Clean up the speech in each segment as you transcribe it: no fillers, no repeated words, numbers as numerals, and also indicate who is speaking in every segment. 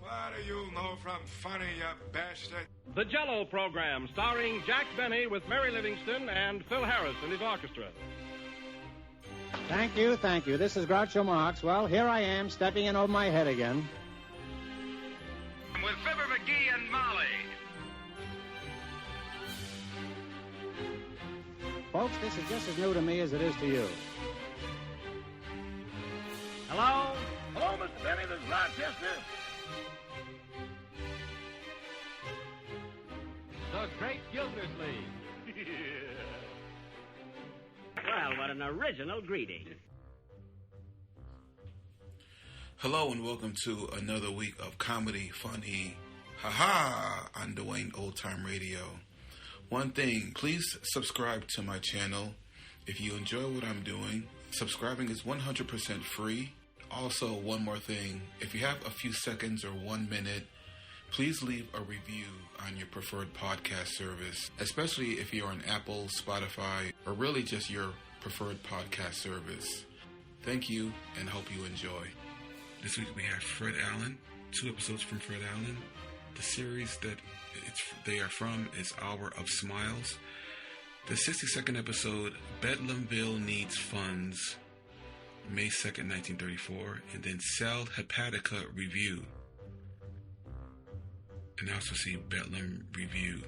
Speaker 1: What do you know from funny, you bastard?
Speaker 2: The Jell-O program, starring Jack Benny with Mary Livingston and Phil Harris and his orchestra.
Speaker 3: Thank you. This is Groucho Marx. Well, here I am, stepping in over my head again.
Speaker 4: With Fibber McGee and Molly.
Speaker 3: Folks, this is just as new to me as it is to you.
Speaker 2: Hello? Hello, Mr. Benny, this is Rochester. The Great Gildersleeve.
Speaker 5: Well, what an original greeting.
Speaker 6: Hello and welcome to another week of comedy, funny, haha, on Dwayne Old Time Radio. One thing, please subscribe to my channel. If you enjoy what I'm doing, subscribing is 100% free. Also, one more thing, if you have a few seconds or 1 minute, please leave a review on your preferred podcast service, especially if you're on Apple, Spotify, or really just your preferred podcast service. Thank you and hope you enjoy. This week we have Fred Allen, 2 episodes from Fred Allen. The series that they are from is Hour of Smiles. The 62nd episode, Bedlamville Needs Funds, May 2nd, 1934, and then Cell Hepatica Review. And I also see Bedlam Review,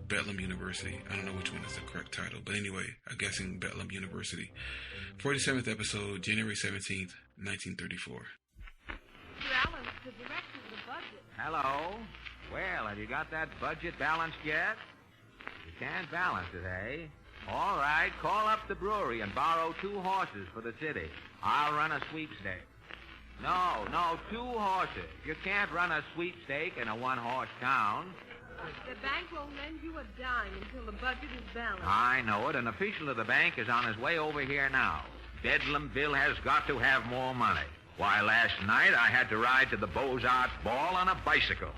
Speaker 6: Bedlam University. I don't know which one is the correct title, but anyway, I'm guessing Bedlam University. 47th episode, January 17th, 1934.
Speaker 7: Allen, the director of the budget.
Speaker 8: Hello. Well, have you got that budget balanced yet? You can't balance it, eh? All right, call up the brewery and borrow 2 horses for the city. I'll run a sweepstake. No, 2 horses. You can't run a sweepstake in a 1-horse town.
Speaker 7: The bank won't lend you a dime until the budget is balanced.
Speaker 8: I know it. An official of the bank is on his way over here now. Bedlamville has got to have more money. Why, last night I had to ride to the Beaux-Arts ball on a bicycle.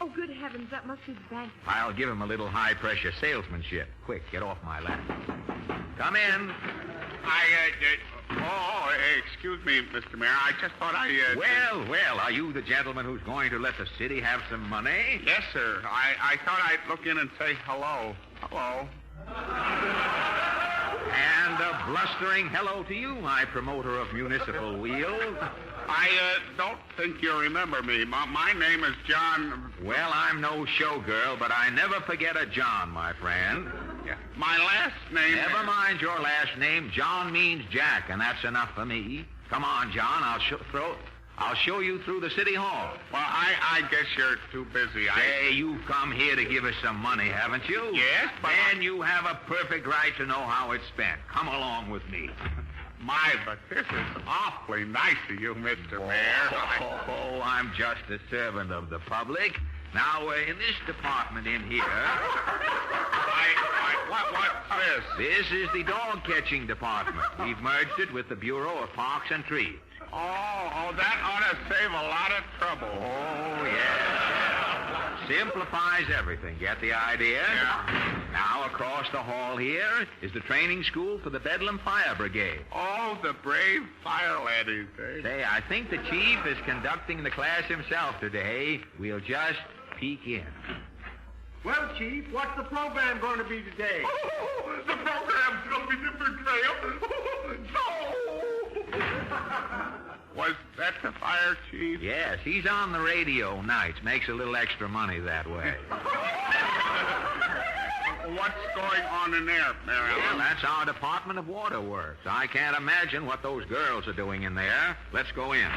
Speaker 7: Oh, good heavens, that must be the bank.
Speaker 8: I'll give him a little high-pressure salesmanship. Quick, get off my lap. Come in.
Speaker 9: Excuse me, Mr. Mayor. I just thought
Speaker 8: Well, are you the gentleman who's going to let the city have some money?
Speaker 9: Yes, sir. I thought I'd look in and say hello. Hello.
Speaker 8: And a blustering hello to you, my promoter of municipal wheels.
Speaker 9: I don't think you remember me. My name is John...
Speaker 8: Well, I'm no showgirl, but I never forget a John, my friend.
Speaker 9: Yeah. My last name...
Speaker 8: Never mind your last name. John means Jack, and that's enough for me. Come on, John. I'll show you through the city hall.
Speaker 9: Well, I guess you're too busy.
Speaker 8: Hey, you've come here to give us some money, haven't you?
Speaker 9: Yes, but...
Speaker 8: And you have a perfect right to know how it's spent. Come along with me.
Speaker 9: My, but this is awfully nice of you, Mr. Mayor.
Speaker 8: Oh, I'm just a servant of the public. Now, in this department in here...
Speaker 9: What's this?
Speaker 8: This is the dog-catching department. We've merged it with the Bureau of Parks and Trees.
Speaker 9: Oh, that ought to save a lot of trouble.
Speaker 8: Oh, yes. Simplifies everything. Get the idea?
Speaker 9: Yeah.
Speaker 8: Now, across the hall here is the training school for the Bedlam Fire Brigade.
Speaker 9: Oh, the brave fire laddies, eh?
Speaker 8: Say, I think the chief is conducting the class himself today. We'll just peek in.
Speaker 10: Well, Chief, what's the program going to be today?
Speaker 9: Oh, the program's going to be different, No! Was that the fire chief?
Speaker 8: Yes, he's on the radio nights. Makes a little extra money that way.
Speaker 9: What's going on in there, Mary Ellen?
Speaker 8: Well, that's our Department of Waterworks. I can't imagine what those girls are doing in there. Let's go in.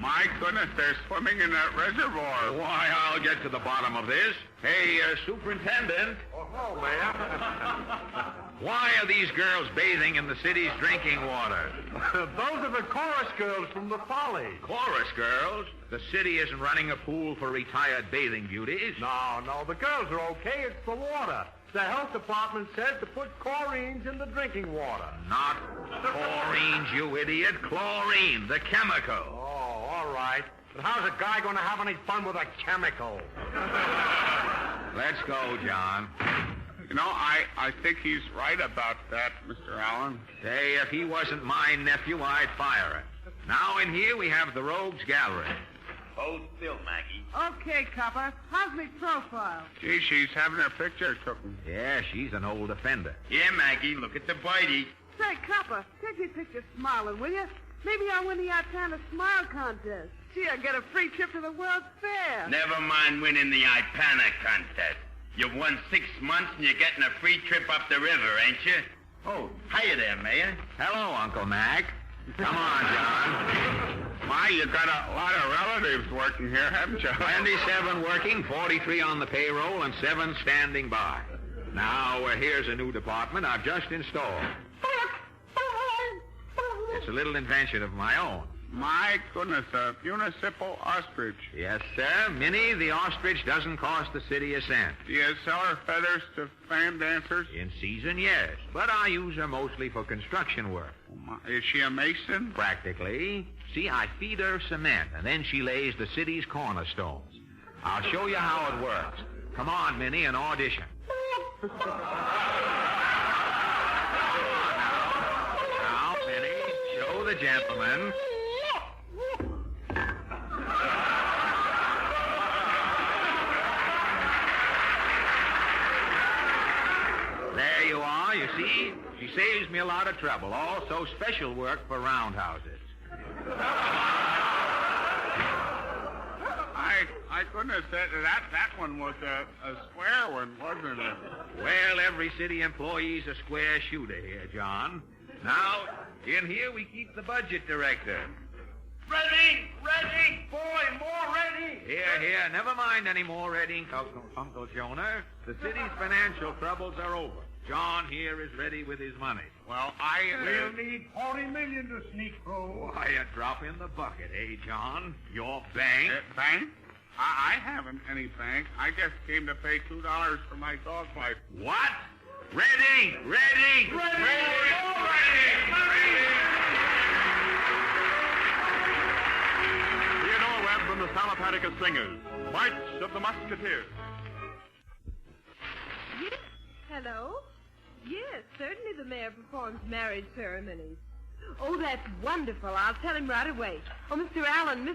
Speaker 9: My goodness, they're swimming in that reservoir.
Speaker 8: Why, I'll get to the bottom of this. Hey, Superintendent.
Speaker 10: Oh, hello, ma'am.
Speaker 8: Why are these girls bathing in the city's drinking water?
Speaker 10: Those are the chorus girls from the Follies.
Speaker 8: Chorus girls? The city isn't running a pool for retired bathing beauties.
Speaker 10: No, the girls are okay. It's the water. The health department says to put chlorines in the drinking water.
Speaker 8: Not chlorines, you idiot. Chlorine, the chemical.
Speaker 10: Oh, all right. But how's a guy going to have any fun with a chemical?
Speaker 8: Let's go, John.
Speaker 9: You know, I think he's right about that, Mr. Allen.
Speaker 8: Say, if he wasn't my nephew, I'd fire him. Now in here we have the Rogues Gallery.
Speaker 4: Hold still, Maggie.
Speaker 7: Okay, copper. How's me profile?
Speaker 9: Gee, she's having her picture taken.
Speaker 8: Yeah, she's an old offender.
Speaker 4: Here, Maggie, look at the bitey.
Speaker 7: Say, copper, take me a picture smiling, will you? Maybe I'll win the Ipana Smile Contest. Gee, I'll get a free trip to the World's Fair.
Speaker 4: Never mind winning the Ipana contest. You've won 6 months and you're getting a free trip up the river, ain't you? Oh, hiya there, Mayor.
Speaker 8: Hello, Uncle Mac. Come on, John.
Speaker 9: My, you got a lot of relatives working here, haven't you?
Speaker 8: 27 working, 43 on the payroll, and 7 standing by. Now, here's a new department I've just installed. It's a little invention of my own.
Speaker 9: My goodness, a municipal ostrich.
Speaker 8: Yes, sir. Minnie, the ostrich doesn't cost the city a cent.
Speaker 9: Do you sell her feathers to fan dancers?
Speaker 8: In season, yes. But I use her mostly for construction work.
Speaker 9: Is she a mason?
Speaker 8: Practically. See, I feed her cement, and then she lays the city's cornerstones. I'll show you how it works. Come on, Minnie, and audition. Now, Minnie, show the gentleman. There you are, you see? She saves me a lot of trouble. Also, special work for roundhouses.
Speaker 9: I goodness, that one was a square one, wasn't it?
Speaker 8: Well, every city employee's a square shooter here, John. Now, in here we keep the budget director.
Speaker 10: Ready! Boy, more ready!
Speaker 8: Here, never mind any more ready, Uncle Jonah. The city's financial troubles are over. John here is ready with his money.
Speaker 9: Well,
Speaker 10: We'll need $40 million to sneak through.
Speaker 8: Why, a drop in the bucket, eh, John? Your bank?
Speaker 9: Bank? I haven't any bank. I just came to pay $2 for my dog fight.
Speaker 8: What? Ready!
Speaker 2: Theodore Webb and the Hepatica Singers. March of the Musketeers.
Speaker 7: Yes. Hello? Yes, certainly the mayor performs marriage ceremonies. Oh, that's wonderful. I'll tell him right away. Oh, Mr. Allen.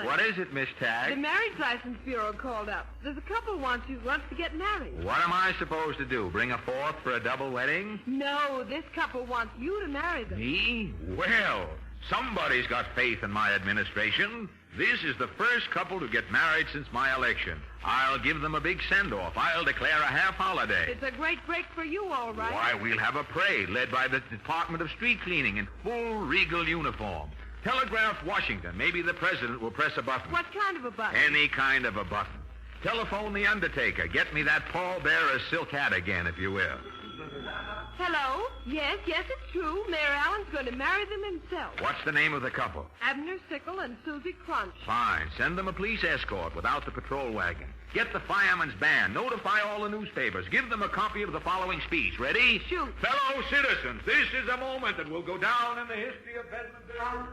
Speaker 8: What is it, Miss
Speaker 7: The
Speaker 8: Tagg?
Speaker 7: Marriage License Bureau called up. There's a couple wants to get married.
Speaker 8: What am I supposed to do? Bring a fourth for a double wedding?
Speaker 7: No, this couple wants you to marry them.
Speaker 8: Me? Well, somebody's got faith in my administration. This is the first couple to get married since my election. I'll give them a big send-off. I'll declare a half holiday.
Speaker 7: It's a great break for you, all right.
Speaker 8: Why, we'll have a parade led by the Department of Street Cleaning in full regal uniform. Telegraph Washington. Maybe the president will press a button.
Speaker 7: What kind of a button?
Speaker 8: Any kind of a button. Telephone the undertaker. Get me that pallbearer's silk hat again, if you will.
Speaker 7: Hello? Yes, it's true. Mayor Allen's going to marry them himself.
Speaker 8: What's the name of the couple?
Speaker 7: Abner Sickle and Susie Crunch.
Speaker 8: Fine. Send them a police escort without the patrol wagon. Get the fireman's band. Notify all the newspapers. Give them a copy of the following speech. Ready?
Speaker 7: Shoot.
Speaker 8: Fellow citizens, this is a moment that will go down in the history of Bedlamville.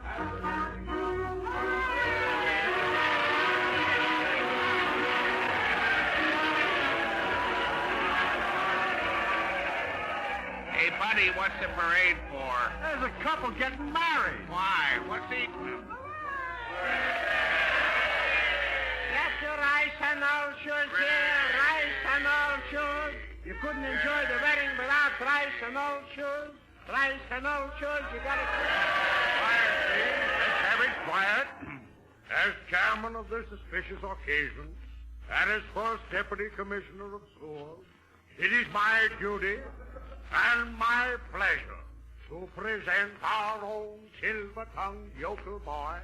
Speaker 9: Hey, buddy, what's the parade for?
Speaker 10: There's a couple getting married.
Speaker 9: Why? What's he...
Speaker 10: Get your rice and all shoes here, rice and all shoes. You couldn't enjoy the wedding without rice and all shoes. Rice and all shoes, you gotta...
Speaker 9: Quiet, please.
Speaker 10: Let's have it quiet. As chairman of this auspicious occasion, and as first deputy commissioner of schools, it is my duty and my pleasure to present our own silver-tongued yokel boy,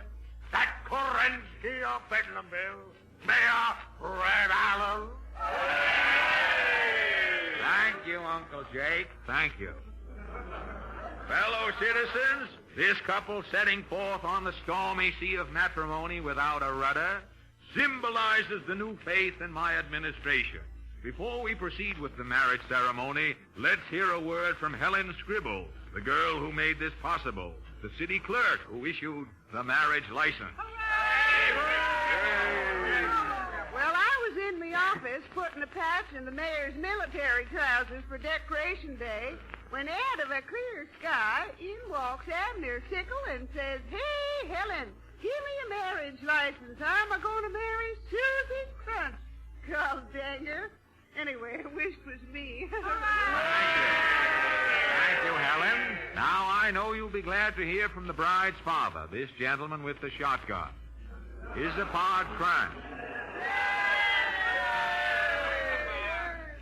Speaker 10: that Kerensky of Bedlamville, Mayor Red Allen.
Speaker 8: Thank you, Uncle Jake. Thank you. Fellow citizens, this couple setting forth on the stormy sea of matrimony without a rudder symbolizes the new faith in my administration. Before we proceed with the marriage ceremony, let's hear a word from Helen Scribble, the girl who made this possible, the city clerk who issued the marriage license.
Speaker 7: Well, I was in my
Speaker 11: the office putting a patch in the mayor's military trousers for Decoration Day when out of a clear sky in walks Abner Sickle and says, "Hey, Helen, give me a marriage license. I'm a-going to marry Susie Crunch." God dang her. Anyway, I wish it was me.
Speaker 8: Thank you, Helen. Now I know you'll be glad to hear from the bride's father, this gentleman with the shotgun. Issapod Crunch.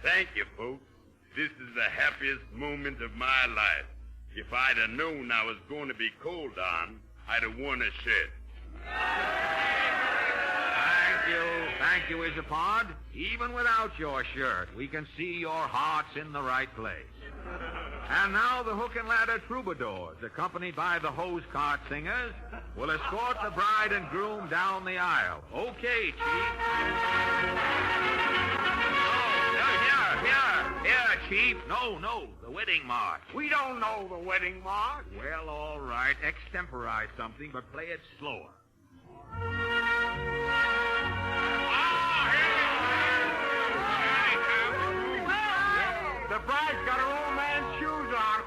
Speaker 4: Thank you, folks. This is the happiest moment of my life. If I'd have known I was going to be called on, I'd have worn a shirt.
Speaker 8: Thank you, Issapod. Even without your shirt, we can see your heart's in the right place. And now the hook and ladder troubadours, accompanied by the hose cart singers, will escort the bride and groom down the aisle. Okay, Chief. Here, Chief. No, the wedding march.
Speaker 9: We don't know the wedding march.
Speaker 8: Well, all right. Extemporize something, but play it slower.
Speaker 9: The bride's got her old man's shoes on.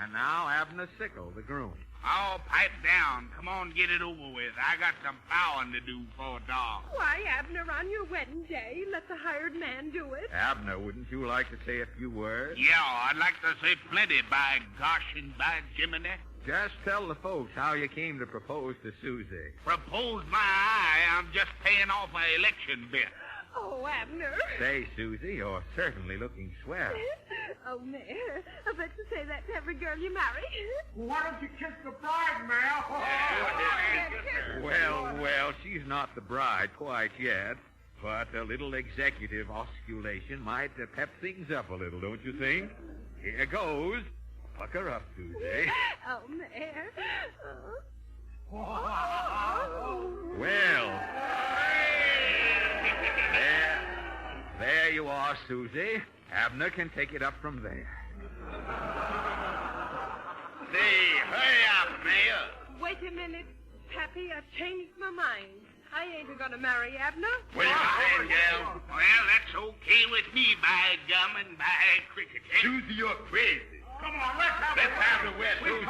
Speaker 8: And now Abner Sickle, the groom.
Speaker 9: Oh, pipe down. Come on, get it over with. I got some plowing to do for a dog.
Speaker 7: Why, Abner, on your wedding day, let the hired man do it.
Speaker 8: Abner, wouldn't you like to say a few words?
Speaker 9: Yeah, I'd like to say plenty, by gosh and by Jiminy.
Speaker 8: Just tell the folks how you came to propose to Susie.
Speaker 9: Propose my eye, I'm just paying off my election bill.
Speaker 7: Oh, Abner.
Speaker 8: Say, Susie, you're certainly looking swell.
Speaker 7: Oh, Mayor, I bet you say that to every girl you marry.
Speaker 9: Why don't you kiss the bride, Mayor?
Speaker 8: Well, she's not the bride quite yet, but a little executive osculation might pep things up a little, don't you think? Here goes. Pucker up, Susie.
Speaker 7: Oh, Mayor.
Speaker 8: Well, there you are, Susie. Abner can take it up from there.
Speaker 4: Say, hurry up, Mayor.
Speaker 7: Wait a minute, Pappy. I changed my mind. I ain't going to marry Abner.
Speaker 4: What are you saying, gal?
Speaker 9: Well, that's okay with me, by gum and by cricket.
Speaker 4: Susie, you're crazy.
Speaker 9: Come on, let's
Speaker 4: have the wet, Susie.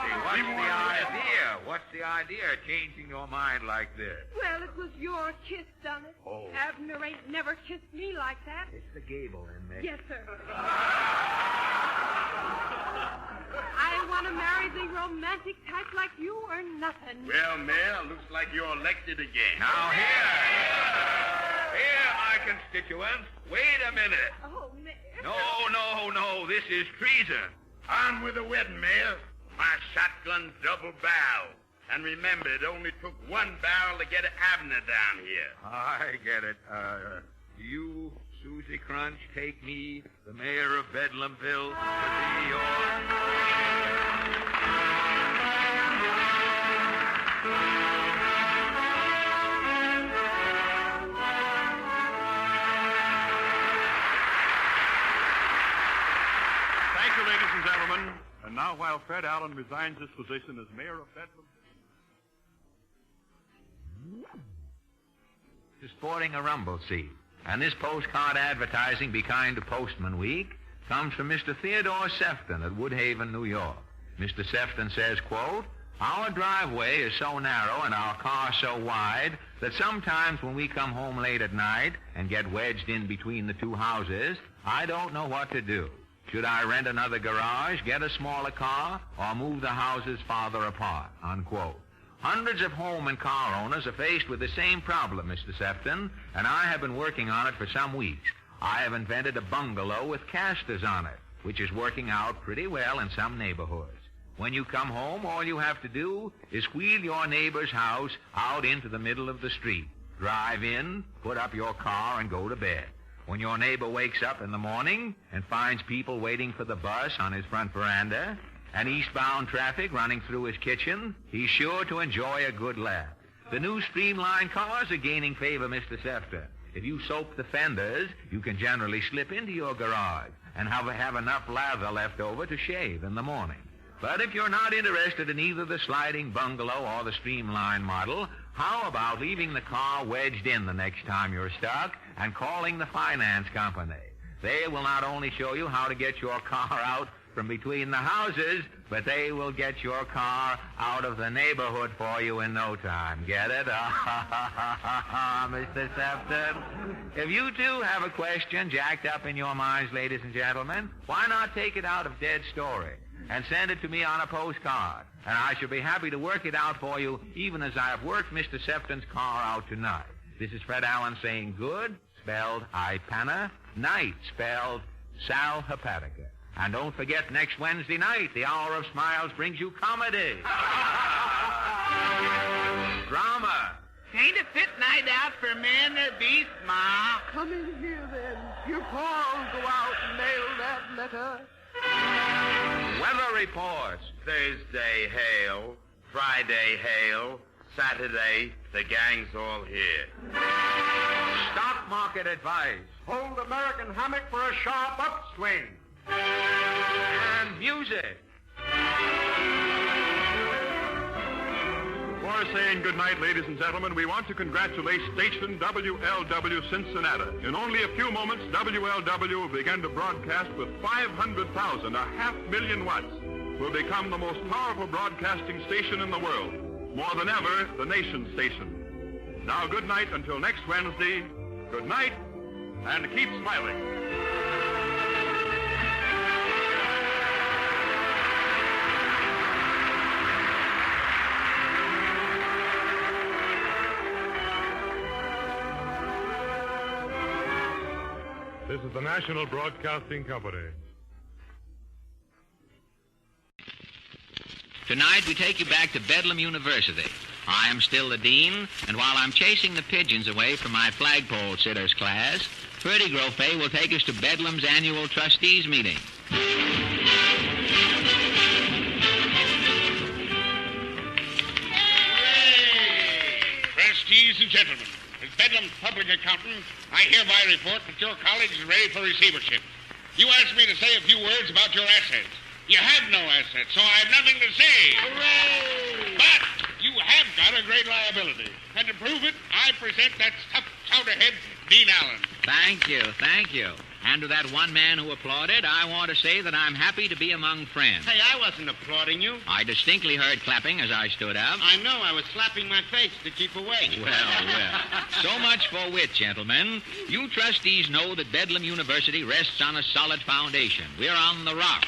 Speaker 8: What's the idea of changing your mind like this?
Speaker 7: Well, it was your kiss, done it.
Speaker 8: Oh.
Speaker 7: Abner ain't never kissed me like that.
Speaker 8: It's the gable in me.
Speaker 7: Yes, sir. I want to marry the romantic type like you or nothing.
Speaker 4: Well, Mayor, looks like you're elected again.
Speaker 8: Now, here, my constituents. Wait a minute.
Speaker 7: Oh, Mayor.
Speaker 8: No, this is treason.
Speaker 4: On with the wedding, Mayor. My shotgun's double barrel. And remember, it only took one barrel to get Abner down here.
Speaker 8: I get it. You, Susie Crunch, take me, the mayor of Bedlamville, to be your...
Speaker 2: Thank you, ladies and gentlemen. And now, while Fred Allen resigns his position as mayor of Bedlam...
Speaker 8: Sporting a rumble seat. And this postcard advertising Be Kind to Postman Week comes from Mr. Theodore Sefton at Woodhaven, New York. Mr. Sefton says, quote, "Our driveway is so narrow and our car so wide that sometimes when we come home late at night and get wedged in between the two houses, I don't know what to do. Should I rent another garage, get a smaller car, or move the houses farther apart?" Unquote. Hundreds of home and car owners are faced with the same problem, Mr. Sefton, and I have been working on it for some weeks. I have invented a bungalow with casters on it, which is working out pretty well in some neighborhoods. When you come home, all you have to do is wheel your neighbor's house out into the middle of the street. Drive in, put up your car, and go to bed. When your neighbor wakes up in the morning and finds people waiting for the bus on his front veranda and eastbound traffic running through his kitchen, he's sure to enjoy a good laugh. The new streamlined cars are gaining favor, Mr. Sefton. If you soap the fenders, you can generally slip into your garage and have enough lather left over to shave in the morning. But if you're not interested in either the sliding bungalow or the streamlined model, How about leaving the car wedged in the next time you're stuck and calling the finance company? They will not only show you how to get your car out from between the houses, but they will get your car out of the neighborhood for you in no time. Get it? Mr. Sefton? If you too have a question jacked up in your minds, ladies and gentlemen, why not take it out of Dead Story and send it to me on a postcard? And I shall be happy to work it out for you, even as I have worked Mr. Sefton's car out tonight. This is Fred Allen saying good, spelled Ipana, night, spelled Sal Hepatica. And don't forget, next Wednesday night, the Hour of Smiles brings you comedy. Drama.
Speaker 11: Ain't a fit night out for men or beasts, Ma. Come in here, then. Your paws go out and mail that letter.
Speaker 8: Weather reports.
Speaker 4: Thursday, hail. Friday, hail. Saturday, the gang's all here.
Speaker 8: Stock market advice.
Speaker 10: Hold American hammock for a sharp upswing.
Speaker 8: And music.
Speaker 2: Before saying goodnight, ladies and gentlemen, we want to congratulate station WLW Cincinnati. In only a few moments, WLW will begin to broadcast with 500,000, 500,000 watts. Will become the most powerful broadcasting station in the world. More than ever, the nation's station. Now, good night until next Wednesday. Good night, and keep smiling. This is the National Broadcasting Company.
Speaker 12: Tonight, we take you back to Bedlam University. I am still the dean, and while I'm chasing the pigeons away from my flagpole sitters class, Ferdy Grofay will take us to Bedlam's annual trustees meeting.
Speaker 9: Trustees and gentlemen, as Bedlam's public accountant, I hereby report that your college is ready for receivership. You asked me to say a few words about your assets. You have no assets, so I have nothing to say. Hooray! But you have got a great liability. And to prove it, I present that tough chowderhead, Dean Allen.
Speaker 12: Thank you, thank you. And to that one man who applauded, I want to say that I'm happy to be among friends.
Speaker 5: Hey, I wasn't applauding you.
Speaker 12: I distinctly heard clapping as I stood up.
Speaker 5: I know. I was slapping my face to keep awake.
Speaker 12: Well. So much for wit, gentlemen. You trustees know that Bedlam University rests on a solid foundation. We're on the rock.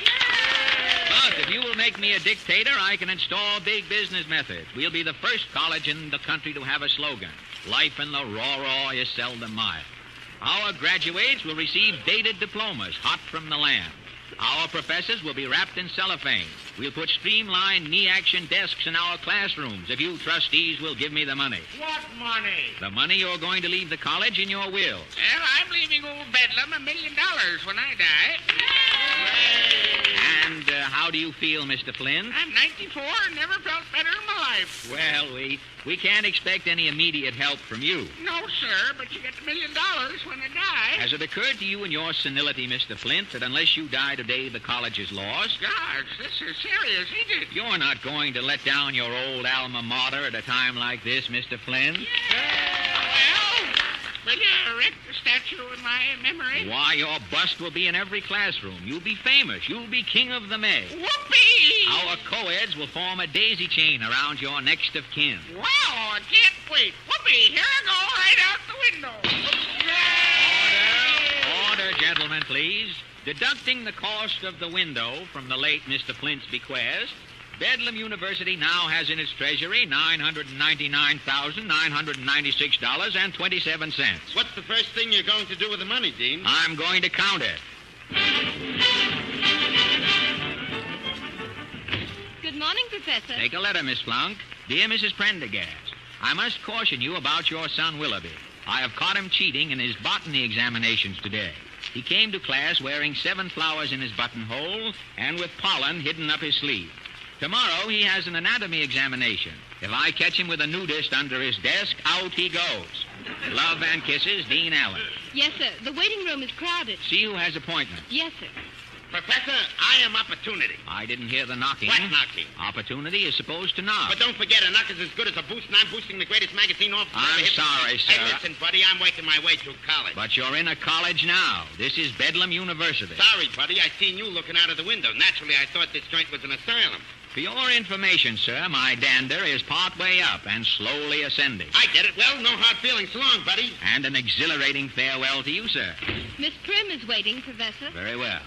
Speaker 12: But if you will make me a dictator, I can install big business methods. We'll be the first college in the country to have a slogan. Life in the raw is seldom mild. Our graduates will receive dated diplomas, hot from the land. Our professors will be wrapped in cellophane. We'll put streamlined knee-action desks in our classrooms if you trustees will give me the money.
Speaker 5: What money?
Speaker 12: The money you're going to leave the college in your wills.
Speaker 9: Well, I'm leaving old Bedlam $1 million when I die.
Speaker 12: And how do you feel, Mr. Flynn?
Speaker 9: I'm 94 and never felt better in my life.
Speaker 12: Well, we can't expect any immediate help from you.
Speaker 9: No, sir, but you get $1 million when I die.
Speaker 12: Has it occurred to you in your senility, Mr. Flint, that unless you die today, the college is lost?
Speaker 9: Gosh, this is serious, isn't it?
Speaker 12: You're not going to let down your old alma mater at a time like this, Mr. Flynn?
Speaker 9: Well, will you erect the statue in my memory?
Speaker 12: Why, your bust will be in every classroom. You'll be famous. You'll be king of the May.
Speaker 9: Whoopee!
Speaker 12: Our co-eds will form a daisy chain around your next of kin.
Speaker 9: Wow, I can't wait. Whoopee, here I go, right out the window.
Speaker 12: Order, gentlemen, please. Deducting the cost of the window from the late Mr. Flint's bequest, Bedlam University now has in its treasury $999,996.27.
Speaker 5: What's the first thing you're going to do with the money, Dean?
Speaker 12: I'm going to count it.
Speaker 13: Good morning, Professor.
Speaker 12: Take a letter, Miss Flunk. Dear Mrs. Prendergast, I must caution you about your son, Willoughby. I have caught him cheating in his botany examinations today. He came to class wearing 7 flowers in his buttonhole and with pollen hidden up his sleeve. Tomorrow he has an anatomy examination. If I catch him with a nudist under his desk, out he goes. Love and kisses, Dean Allen.
Speaker 13: Yes, sir. The waiting room is crowded.
Speaker 12: See who has appointments.
Speaker 13: Yes, sir.
Speaker 5: Professor, I am Opportunity.
Speaker 12: I didn't hear the knocking.
Speaker 5: What knocking?
Speaker 12: Opportunity is supposed to knock.
Speaker 5: But don't forget, a knock is as good as a boost, and I'm boosting the greatest magazine off.
Speaker 12: I'm sorry, sir.
Speaker 5: Hey, listen, buddy, I'm working my way through college.
Speaker 12: But you're in a college now. This is Bedlam University.
Speaker 5: Sorry, buddy, I seen you looking out of the window. Naturally, I thought this joint was an asylum.
Speaker 12: For your information, sir, my dander is partway up and slowly ascending.
Speaker 5: I get it. Well, no hard feelings. So long, buddy.
Speaker 12: And an exhilarating farewell to you, sir.
Speaker 13: Miss Prim is waiting, Professor.
Speaker 12: Very well.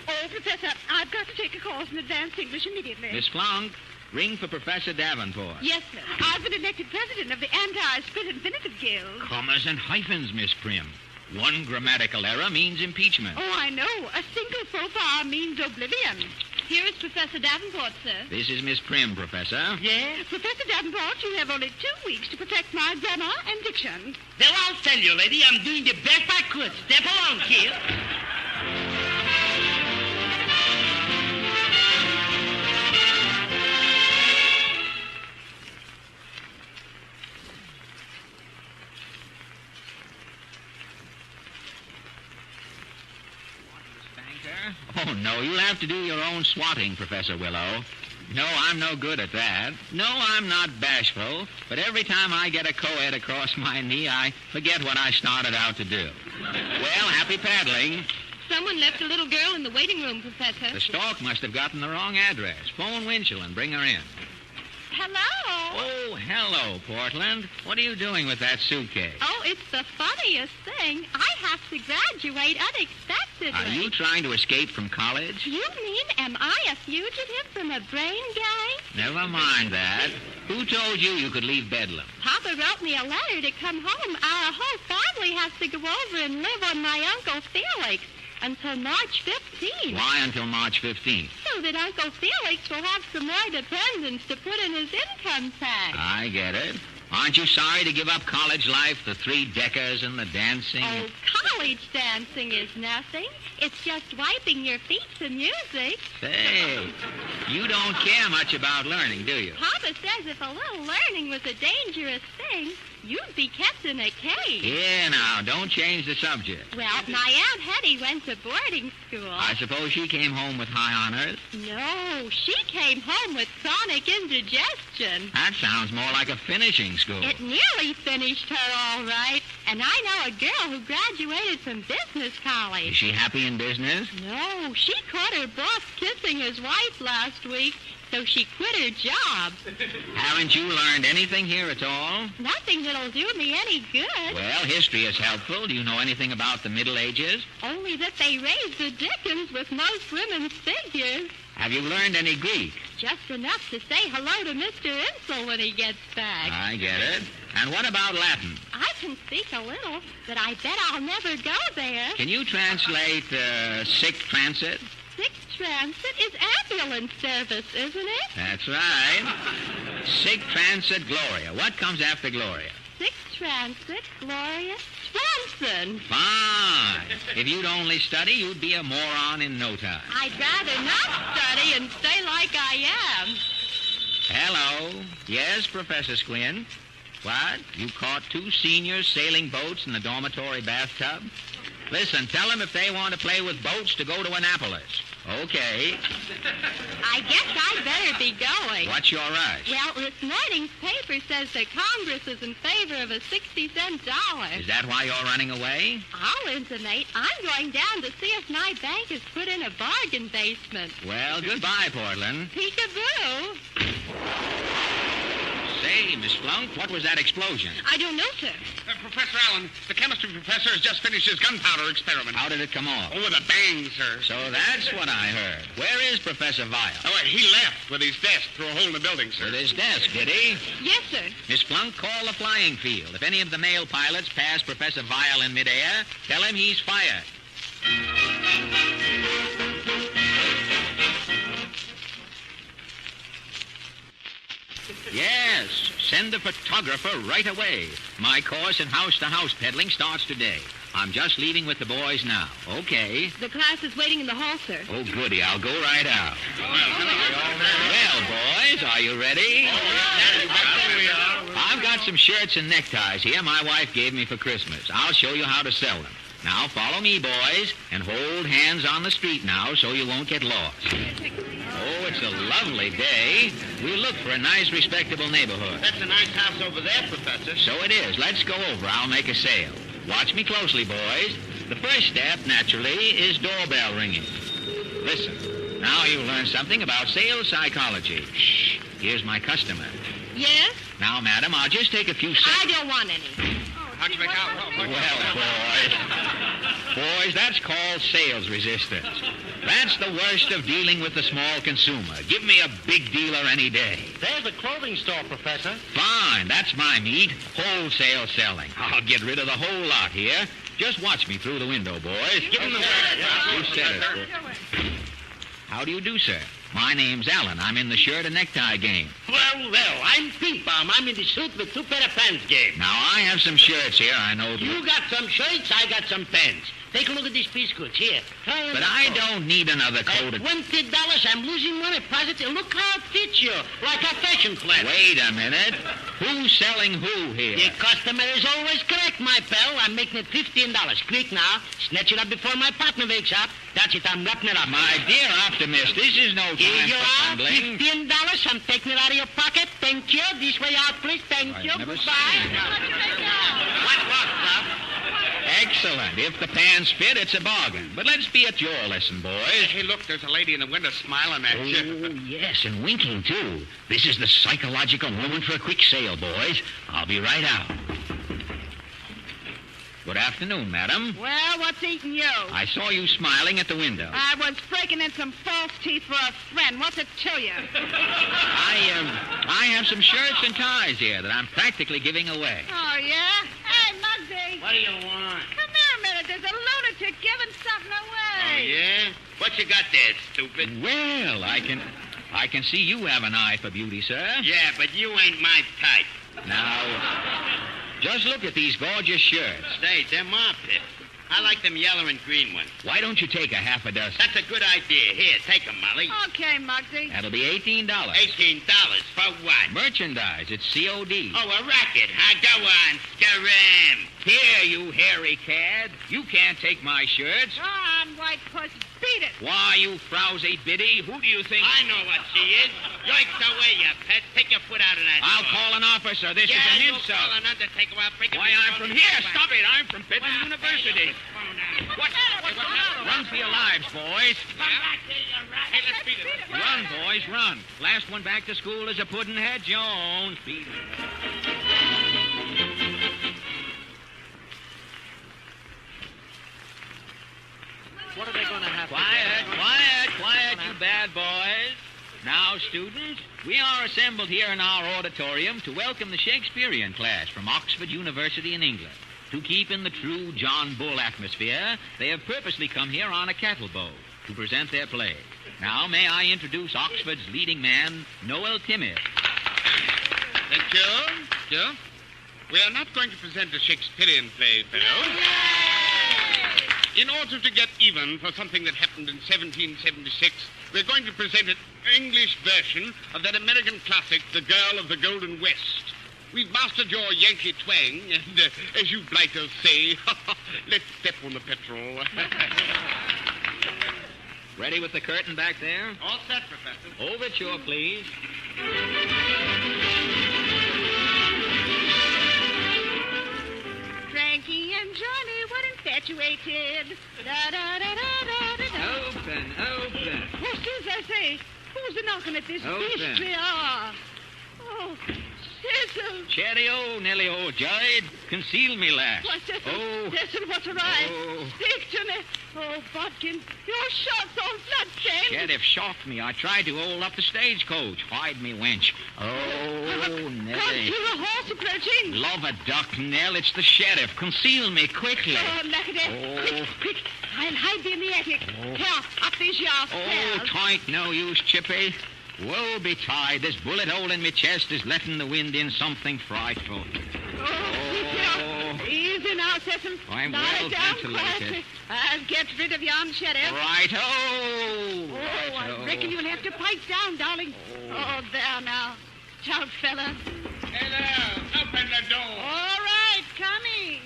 Speaker 11: Oh, Professor, I've got to take a course in advanced English immediately.
Speaker 12: Miss Flunk, ring for Professor Davenport.
Speaker 11: Yes, sir. I've been elected president of the Anti-Split Infinitive Guild.
Speaker 12: Commas and hyphens, Miss Prim. One grammatical error means impeachment.
Speaker 11: Oh, I know. A single faux pas means oblivion.
Speaker 13: Here is Professor Davenport, sir.
Speaker 12: This is Miss Prim, Professor.
Speaker 11: Yes? Professor Davenport, you have only 2 weeks to protect my grammar and diction.
Speaker 5: Well, I'll tell you, lady, I'm doing the best I could. Step along, kid.
Speaker 12: Oh, no, you'll have to do your own swatting, Professor Willow. No, I'm no good at that. No, I'm not bashful, but every time I get a co-ed across my knee, I forget what I started out to do. Well, happy paddling.
Speaker 13: Someone left a little girl in the waiting room, Professor.
Speaker 12: The stork must have gotten the wrong address. Phone Winchell and bring her in.
Speaker 13: Hello?
Speaker 12: Oh, hello, Portland. What are you doing with that suitcase?
Speaker 13: Oh, it's the funniest thing. I have to graduate unexpectedly.
Speaker 12: Are you trying to escape from college?
Speaker 13: You mean, am I a fugitive from a brain gang?
Speaker 12: Never mind that. Who told you you could leave Bedlam?
Speaker 13: Papa wrote me a letter to come home. Our whole family has to go over and live on my Uncle Felix until March 15th.
Speaker 12: Why until March 15th?
Speaker 13: So that Uncle Felix will have some more dependents to put in his income tax.
Speaker 12: I get it. Aren't you sorry to give up college life, the 3 deckers and the dancing?
Speaker 13: Oh, college dancing is nothing. It's just wiping your feet to music.
Speaker 12: Say, you don't care much about learning, do you?
Speaker 13: Papa says if a little learning was a dangerous thing, you'd be kept in a cage.
Speaker 12: Here now, don't change the subject.
Speaker 13: Well, my Aunt Hetty went to boarding school.
Speaker 12: I suppose she came home with high honors?
Speaker 13: No, she came home with chronic indigestion.
Speaker 12: That sounds more like a finishing school.
Speaker 13: It nearly finished her all right. And I know a girl who graduated from business college.
Speaker 12: Is she happy in business?
Speaker 13: No, she caught her boss kissing his wife last week, so she quit her job.
Speaker 12: Haven't you learned anything here at all?
Speaker 13: Nothing that'll do me any good.
Speaker 12: Well, history is helpful. Do you know anything about the Middle Ages?
Speaker 13: Only that they raised the dickens with most women's figures.
Speaker 12: Have you learned any Greek?
Speaker 13: Just enough to say hello to Mr. Insel when he gets back.
Speaker 12: I get it. And what about Latin?
Speaker 13: I can speak a little, but I bet I'll never go there.
Speaker 12: Can you translate sick transit?
Speaker 13: Sick transit is ambulance service, isn't it?
Speaker 12: That's right. Sick transit Gloria. What comes after Gloria?
Speaker 13: Sick transit Gloria Swanson.
Speaker 12: Fine. If you'd only study, you'd be a moron in no time.
Speaker 13: I'd rather not study and stay like I am.
Speaker 12: Hello. Yes, Professor Squint. What? You caught 2 seniors sailing boats in the dormitory bathtub? Listen, tell them if they want to play with boats to go to Annapolis. Okay.
Speaker 13: I guess I'd better be going.
Speaker 12: What's your rush?
Speaker 13: Well, this morning's paper says that Congress is in favor of a 60-cent dollar.
Speaker 12: Is that why you're running away?
Speaker 13: I'll intimate I'm going down to see if my bank has put in a bargain basement.
Speaker 12: Well, goodbye, Portland.
Speaker 13: Peekaboo.
Speaker 12: Say, Miss Flunk, what was that explosion?
Speaker 13: I don't know, sir.
Speaker 9: Professor Allen, the chemistry professor has just finished his gunpowder experiment.
Speaker 12: How did it come off?
Speaker 9: Oh, with a bang, sir.
Speaker 12: So that's what I heard. Where is Professor Vial?
Speaker 9: Oh, he left with his desk through a hole in the building, sir.
Speaker 12: With his desk, did he?
Speaker 13: Yes, sir.
Speaker 12: Miss Flunk, call the flying field. If any of the male pilots pass Professor Vial in midair, tell him he's fired. Yes, send the photographer right away. My course in house-to-house peddling starts today. I'm just leaving with the boys now. Okay.
Speaker 13: The class is waiting in the hall, sir.
Speaker 12: Oh, goody. I'll go right out. Well, boys, are you ready? I've got some shirts and neckties here my wife gave me for Christmas. I'll show you how to sell them. Now, follow me, boys, and hold hands on the street now so you won't get lost. Oh, it's a lovely day. We'll look for a nice, respectable neighborhood.
Speaker 5: That's a nice house over there, Professor.
Speaker 12: So it is. Let's go over. I'll make a sale. Watch me closely, boys. The first step, naturally, is doorbell ringing. Listen. Now you'll learn something about sales psychology. Shh. Here's my customer.
Speaker 13: Yes?
Speaker 12: Now, madam, I'll just take a few seconds.
Speaker 13: I don't want any.
Speaker 5: How'd you make out?
Speaker 12: Well, boys, that's called sales resistance. That's the worst of dealing with the small consumer. Give me a big dealer any day.
Speaker 5: There's a clothing store, Professor.
Speaker 12: Fine, that's my meat. Wholesale selling. I'll get rid of the whole lot here. Just watch me through the window, boys.
Speaker 5: Give him the word.
Speaker 12: You said it. How do you do, sir? My name's Allen. I'm in the shirt and necktie game.
Speaker 5: Well, I'm Pinkbaum. I'm in the suit with 2 pair of pants game.
Speaker 12: Now, I have some shirts here. I know that.
Speaker 5: You got some shirts, I got some pants. Take a look at these piece goods. Here.
Speaker 12: But I don't need another coat of...
Speaker 5: $20, I'm losing money. Positive. Look how it fits you. Like a fashion plan.
Speaker 12: Wait a minute. Who's selling who here?
Speaker 5: The customer is always correct, my pal. I'm making it $15. Quick now. Snatch it up before my partner wakes up. That's it. I'm wrapping it up.
Speaker 12: My dear optimist, this is no time
Speaker 5: Here you
Speaker 12: for
Speaker 5: are.
Speaker 12: fumbling.
Speaker 5: $15. I'm taking it out of your pocket. Thank you. This way out, please. Thank you.
Speaker 12: never
Speaker 5: Goodbye. What, Bob?
Speaker 12: Excellent. If the pants fit, it's a bargain. But let's be at your lesson, boys.
Speaker 9: Hey, look, there's a lady in the window smiling at you.
Speaker 12: Oh, yes, and winking, too. This is the psychological moment for a quick sale, boys. I'll be right out. Good afternoon, madam.
Speaker 11: Well, what's eating you?
Speaker 12: I saw you smiling at the window.
Speaker 11: I was breaking in some false teeth for a friend. What's it to you?
Speaker 12: I have some shirts and ties here that I'm practically giving away.
Speaker 11: Oh, yeah? Hey, Muggsy.
Speaker 5: What do you want?
Speaker 11: Come here a minute. There's a lunatic giving something away.
Speaker 5: Oh, yeah? What you got there, stupid?
Speaker 12: Well, I can see you have an eye for beauty, sir.
Speaker 5: Yeah, but you ain't my type.
Speaker 12: Now, just look at these gorgeous shirts.
Speaker 5: Say, they're my pick. I like them yellow and green ones.
Speaker 12: Why don't you take a half a dozen?
Speaker 5: That's a good idea. Here, take them, Molly.
Speaker 11: Okay, Muggsy.
Speaker 12: That'll be $18.
Speaker 5: $18 for what?
Speaker 12: Merchandise. It's COD.
Speaker 5: Oh, a racket, huh? Go on, scram.
Speaker 12: Here, you hairy cad. You can't take my shirts.
Speaker 11: Go on, white puss. Beat it.
Speaker 12: Why, you frowsy biddy. Who do you think...
Speaker 5: I know what she is. Yoikes away, you pet. Take your foot out of that
Speaker 12: I'll
Speaker 5: door.
Speaker 12: call an officer. This is an
Speaker 5: you'll
Speaker 12: insult.
Speaker 5: call an undertaker. I'll break
Speaker 12: Why, I'm from here. Stop it. I'm from Bedlamville University. What? Run for your lives, boys.
Speaker 5: Hey, let's beat it.
Speaker 12: Run, boys, run. Last one back to school is a puddin'-head Jones. Beat it.
Speaker 5: What are they going to have
Speaker 12: Quiet, you bad boys. Now, students, we are assembled here in our auditorium to welcome the Shakespearean class from Oxford University in England. To keep in the true John Bull atmosphere, they have purposely come here on a cattle boat to present their play. Now, may I introduce Oxford's leading man, Noel Timmins.
Speaker 9: Thank you. We are not going to present a Shakespearean play, fellows. In order to get even for something that happened in 1776, we're going to present an English version of that American classic, The Girl of the Golden West. We've mastered your Yankee twang, and as you blighters say, let's step on the petrol.
Speaker 12: Ready with the curtain back there?
Speaker 5: All set, Professor.
Speaker 12: Overture, please.
Speaker 11: Frankie and Johnny were infatuated. Da-da-da-da-da-da.
Speaker 12: Open.
Speaker 11: What's this, I say? Who's a knocking at this
Speaker 12: Open.
Speaker 11: beastly hour? Oh, Cecil.
Speaker 12: Cheerio, Nellie, old Jide. Conceal me, lass.
Speaker 11: Why, Cecil,
Speaker 12: Oh.
Speaker 11: Cecil, what's right?
Speaker 12: Oh.
Speaker 11: Speak to me. Oh, Bodkin, your shirt's all blood-stained.
Speaker 12: Sheriff shocked me. I tried to hold up the stagecoach. Hide me, wench. Oh, Nellie.
Speaker 11: Can't hear a horse approaching.
Speaker 12: Love a duck, Nell. It's the sheriff. Conceal me quickly.
Speaker 11: Oh, Lackady.
Speaker 12: Oh.
Speaker 11: Quick. I'll hide thee in the attic.
Speaker 12: Oh.
Speaker 11: Here, up these yards.
Speaker 12: Oh, tight, no use, Chippy. Woe betide, this bullet hole in me chest is letting the wind in something frightful.
Speaker 11: Oh, easy now, Cecil.
Speaker 12: I'm
Speaker 11: Lie
Speaker 12: well
Speaker 11: down
Speaker 12: ventilated.
Speaker 11: quietly. I'll get rid of yon sheriff.
Speaker 12: Right-o.
Speaker 11: Oh, I reckon you'll have to pipe down, darling. Oh, there now. Stout fella.
Speaker 9: Hey there, open the door.
Speaker 11: All right, coming.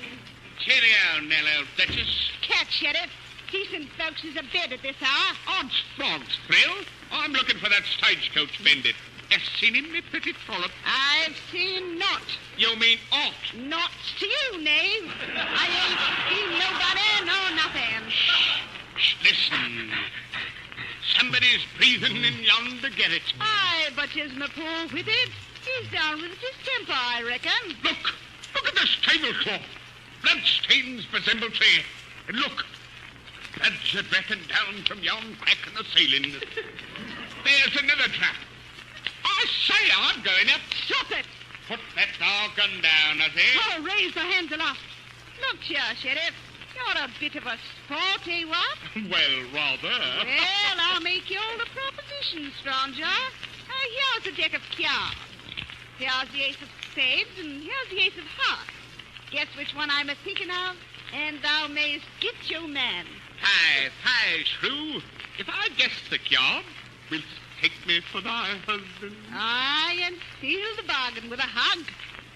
Speaker 9: Cheerio, Nell Duchess.
Speaker 11: Cat, Sheriff. Decent folks is abed at this hour.
Speaker 9: Odds frogs, Frill. I'm looking for that stagecoach bandit. Have seen him, me pretty trollop?
Speaker 11: I've seen naught.
Speaker 9: You mean aught?
Speaker 11: Naught to you, knave. I ain't seen nobody nor nothing.
Speaker 9: Shh, listen. Somebody's breathing in yonder garret.
Speaker 11: Aye, but 'tis my poor whippet. He's down with his temper, I reckon.
Speaker 9: Look at this tablecloth. Bloodstains resemble tree. And look, blood's a dripping down from yon crack in the ceiling. There's another trap. I say, I'm going up.
Speaker 11: Stop it!
Speaker 9: Put that dog gun down, I say.
Speaker 11: Oh, raise the hands aloft. Look here, Sheriff. You're a bit of a sport, eh, what?
Speaker 9: Well, rather.
Speaker 11: Well, I'll make you all the proposition, stranger. Here's a deck of cards. Here's the ace of spades, and here's the ace of hearts. Guess which one I'm a-thinking of, and thou mayst get your man.
Speaker 9: Hi, shrew. If I guess the card, wilt take me for thy husband?
Speaker 11: Aye, and seal the bargain with a hug.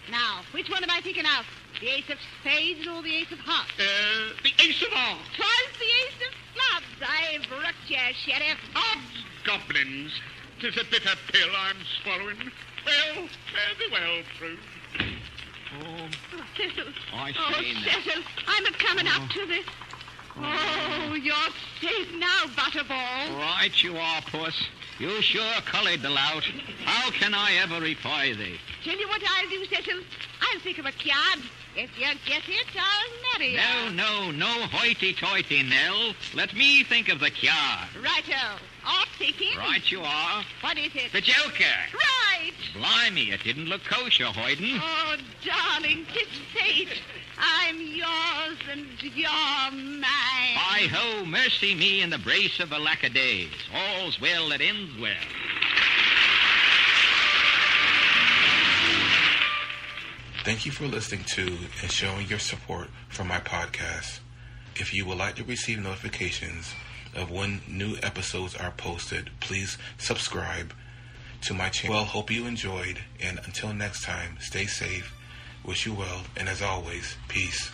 Speaker 11: Now, which one am I thinking of? The ace of spades or the ace of hearts?
Speaker 9: The ace of hearts.
Speaker 11: 'Twas the ace of clubs. I've rooked you, Sheriff.
Speaker 9: Odds goblins. 'Tis a bitter pill I'm swallowing. Well, fare thee well, Prue.
Speaker 11: Oh, Cecil.
Speaker 12: I
Speaker 11: Oh,
Speaker 12: say now.
Speaker 11: Cecil, I'm a-coming up to this. Oh, you're safe now, Butterball.
Speaker 12: Right you are, puss. You sure collared the lout. How can I ever reply thee?
Speaker 11: Tell you what I'll do, Cecil. I'll think of a card. If you get it, I'll marry you.
Speaker 12: No hoity-toity, Nell. Let me think of the card.
Speaker 11: Righto. Off thinking.
Speaker 12: Right you are.
Speaker 11: What is it?
Speaker 12: The Joker.
Speaker 11: Right.
Speaker 12: Blimey, it didn't look kosher, Hoyden.
Speaker 11: Oh, darling, 'tis fate. I'm yours and you're mine.
Speaker 12: Hi-ho, mercy me in the brace of alacadays. All's well that ends well.
Speaker 6: Thank you for listening to and showing your support for my podcast. If you would like to receive notifications of when new episodes are posted, please subscribe to my channel. Well, hope you enjoyed, and until next time, stay safe, wish you well, and as always, peace.